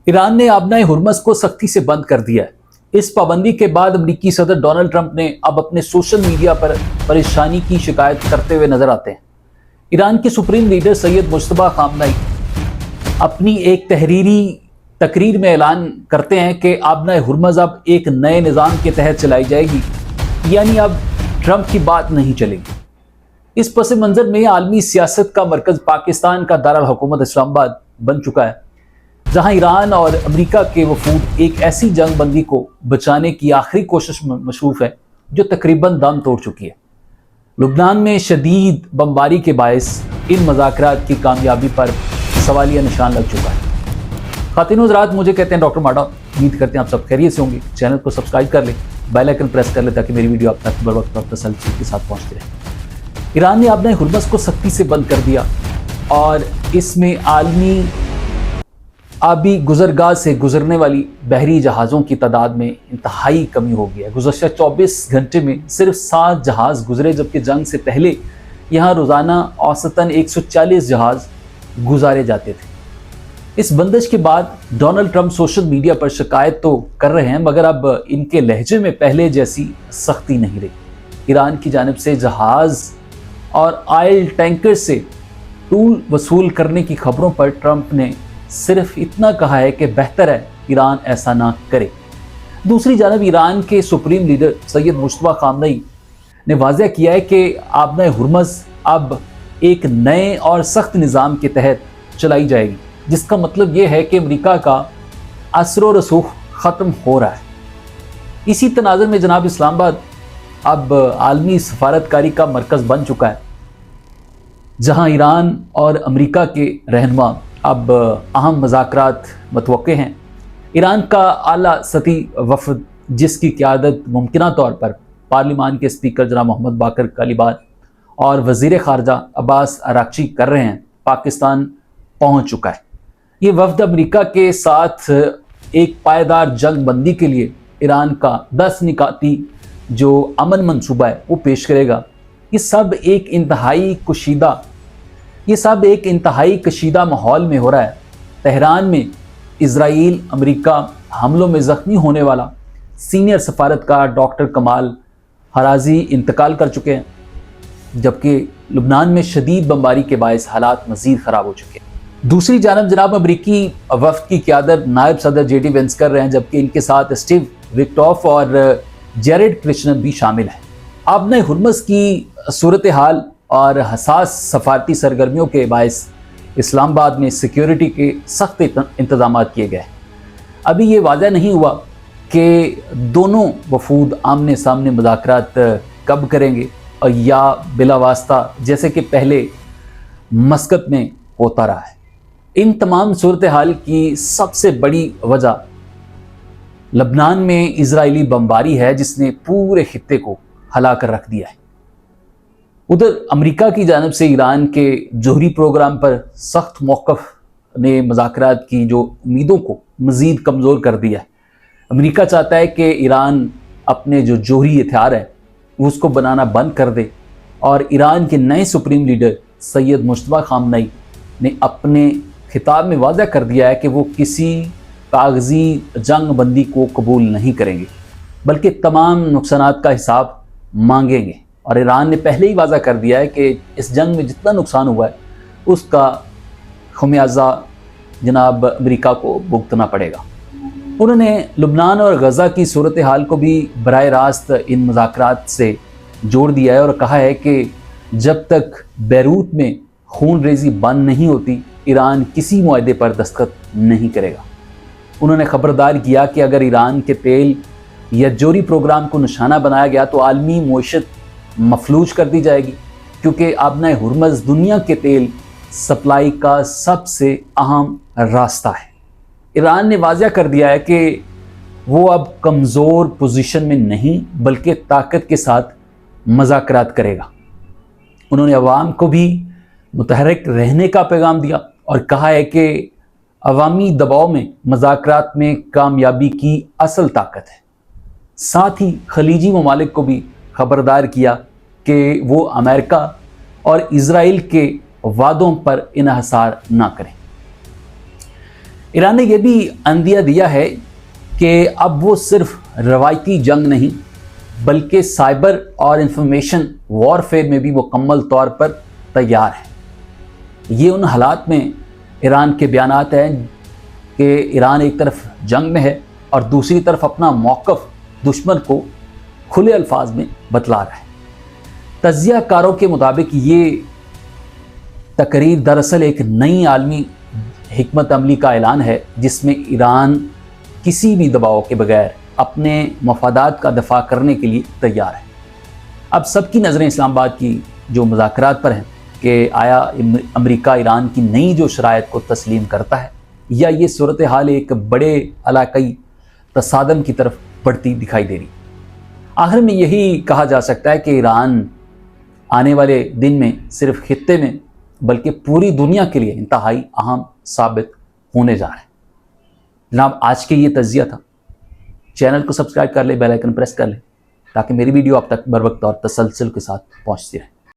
Iran ने आबनाए Hormuz को सख्ती से बंद कर दिया है। इस पाबंदी के बाद अमेरिकी सदर डोनाल्ड ट्रंप ने अब अपने सोशल मीडिया पर परेशानी की शिकायत करते हुए नजर आते हैं। ईरान के supreme leader Syed Mojtaba Khamenei अपनी एक तकरीर में ऐलान करते हैं कि आबनाए हुर्मस अब एक नए निज़ाम के तहत चलाई जाएगी, यानी अब ट्रंप की बात नहीं चलेगी। इस पस मंज़र में आलमी सियासत का मरकज़ पाकिस्तान का दारुल हुकूमत इस्लामाबाद बन चुका है, जहां ईरान और अमेरिका के वफूद एक ऐसी जंग बंदी को बचाने की आखिरी कोशिश में मशरूफ है जो तकरीबन दम तोड़ चुकी है। लुबनान में शदीद बमबारी के बायस इन मुज़ाकरात की कामयाबी पर सवालिया निशान लग चुका है। ख़ातिन हज़रात, मुझे कहते हैं डॉक्टर माडा। उम्मीद करते हैं आप सब खैरियत से होंगे। चैनल को सब्सक्राइब कर लें, बेल आइकन प्रेस कर लें ताकि मेरी वीडियो आप तक बर वक्त और तसल्सल के साथ पहुँचती रहे। ईरान ने आबनाए हुर्मस को सख्ती से बंद कर दिया और इसमें आलमी आबी गुजरगाह से गुजरने वाली बहरी जहाज़ों की तादाद में इंतहाई कमी हो गई है। गुज़श्ता 24 घंटे में सिर्फ 7 जहाज़ गुजरे, जबकि जंग से पहले यहाँ रोज़ाना औसतन 140 जहाज़ गुजारे जाते थे। इस बंदिश के बाद डोनाल्ड ट्रंप सोशल मीडिया पर शिकायत तो कर रहे हैं, मगर अब इनके लहजे में पहले जैसी सख्ती नहीं रही। ईरान की जानिब से जहाज़ और ऑयल टैंकर से टूल वसूल करने की खबरों पर ट्रंप ने सिर्फ इतना कहा है कि बेहतर है ईरान ऐसा ना करे। दूसरी जानब ईरान के supreme leader Syed Mojtaba Khamenei ने वाज़ह किया है कि आबनाए हुर्मस अब एक नए और सख्त निज़ाम के तहत चलाई जाएगी, जिसका मतलब ये है कि अमेरिका का असर व रसूख ख़त्म हो रहा है। इसी तनाज़ुर में जनाब इस्लामाबाद अब आलमी सफारतकारी का मरकज़ बन चुका है, जहाँ ईरान और अमेरिका के रहनुमा अब अहम मुज़ाकरात मतवक्के हैं। ईरान का आला सती वफ़द, जिसकी क़यादत मुमकिना तौर पर पार्लिमान के स्पीकर जनाब मोहम्मद बाकर कालिबान और वज़ीर ख़ारजा अब्बास अराग़ची कर रहे हैं, पाकिस्तान पहुँच चुका है। ये वफ़द अमेरिका के साथ एक पायदार जंग बंदी के लिए ईरान का 10 निकाती जो अमन मंसूबा है वो पेश करेगा। ये सब एक इंतहाई कशीदा माहौल में हो रहा है। तेहरान में इजराइल अमेरिका हमलों में ज़ख्मी होने वाला सीनियर सफारतकार डॉक्टर कमाल हराजी इंतकाल कर चुके हैं, जबकि लुबनान में शदीद बमबारी के बायस हालात मज़ीद ख़राब हो चुके हैं। दूसरी जानब जनाब अमरीकी वफ़द की क़यादत नायब सदर JD वेंस कर रहे हैं, जबकि इनके साथ स्टीव विक्टॉफ और जेरेड कृष्णन भी शामिल हैं। आबनाए हुर्मस की सूरत हाल और हसास सफारती सरगर्मियों के बायस इस्लामाबाद में सिक्योरिटी के सख्त इंतजाम किए गए। अभी ये वाज़ह नहीं हुआ कि दोनों वफूद आमने सामने मुज़ाकरात कब करेंगे, और या बिला वास्ता जैसे कि पहले मस्कत में होता रहा है। इन तमाम सूरत हाल की सबसे बड़ी वजह लबनान में इजरायली बमबारी है, जिसने पूरे खित्ते को हला कर रख दिया है। उधर अमेरिका की जानिब से ईरान के जोहरी प्रोग्राम पर सख्त मौक़िफ़ ने मुज़ाकरात की जो उम्मीदों को मज़ीद कमज़ोर कर दिया है। अमेरिका चाहता है कि ईरान अपने जो जोहरी हथियार है उसको बनाना बंद कर दे, और ईरान के नए supreme leader Syed Mojtaba Khamenei ने अपने खिताब में वाज़ह कर दिया है कि वो किसी कागज़ी जंग बंदी को कबूल नहीं करेंगे, बल्कि तमाम नुकसानात का हिसाब मांगेंगे। और ईरान ने पहले ही वाज़ा कर दिया है कि इस जंग में जितना नुकसान हुआ है उसका खमियाजा जनाब अमेरिका को भुगतना पड़ेगा। उन्होंने लुबनान और गज़ा की सूरत हाल को भी बराह रास्त इन मुज़ाकरात से जोड़ दिया है और कहा है कि जब तक बैरूत में खून रेज़ी बंद नहीं होती, ईरान किसी मुआहदे पर दस्तखत नहीं करेगा। उन्होंने ख़बरदार किया कि अगर ईरान के तेल या जोहरी प्रोग्राम को निशाना बनाया गया तो आलमी मईशत मफलूज कर दी जाएगी, क्योंकि आबनाए हुर्मस दुनिया के तेल सप्लाई का सबसे अहम रास्ता है। ईरान ने वाज़ह कर दिया है कि वो अब कमज़ोर पोजीशन में नहीं बल्कि ताकत के साथ मुज़ाकरात करेगा। उन्होंने अवाम को भी मुतहरिक रहने का पैगाम दिया और कहा है कि अवामी दबाव में मुज़ाकरात में कामयाबी की असल ताकत है। साथ ही खलीजी ममालिक को भी खबरदार किया कि वो अमेरिका और इजराइल के वादों पर इन्हिसार ना करें। ایران نے یہ بھی اندیہ دیا ہے کہ اب وہ صرف روایتی جنگ نہیں بلکہ سائبر اور انفارمیشن وارفیئر میں بھی مکمل طور پر تیار ہے۔ یہ ان حالات میں ایران کے بیانات ہیں کہ ایران ایک طرف جنگ میں ہے اور دوسری طرف اپنا موقف دشمن کو کھلے الفاظ میں بتلا رہا ہے۔ تجزیہ کاروں کے مطابق یہ تقریر دراصل ایک نئی عالمی حکمت عملی کا اعلان ہے جس میں ایران کسی بھی دباؤ کے بغیر اپنے مفادات کا دفاع کرنے کے لیے تیار ہے۔ اب سب کی نظریں اسلام آباد کی جو مذاکرات پر ہیں کہ آیا امریکہ ایران کی نئی جو شرائط کو تسلیم کرتا ہے یا یہ صورتحال ایک بڑے علاقائی تصادم کی طرف بڑھتی دکھائی دے رہی۔ آخر میں یہی کہا جا سکتا ہے کہ ایران آنے والے دن میں صرف خطے میں بلکہ پوری دنیا کے لیے انتہائی اہم ثابت ہونے جا رہا ہے۔ جناب آج کے یہ تجزیہ تھا۔ چینل کو سبسکرائب کر لیں، بیل آئیکن پریس کر لیں تاکہ میری ویڈیو آپ تک بر وقت اور تسلسل کے ساتھ پہنچتی رہے۔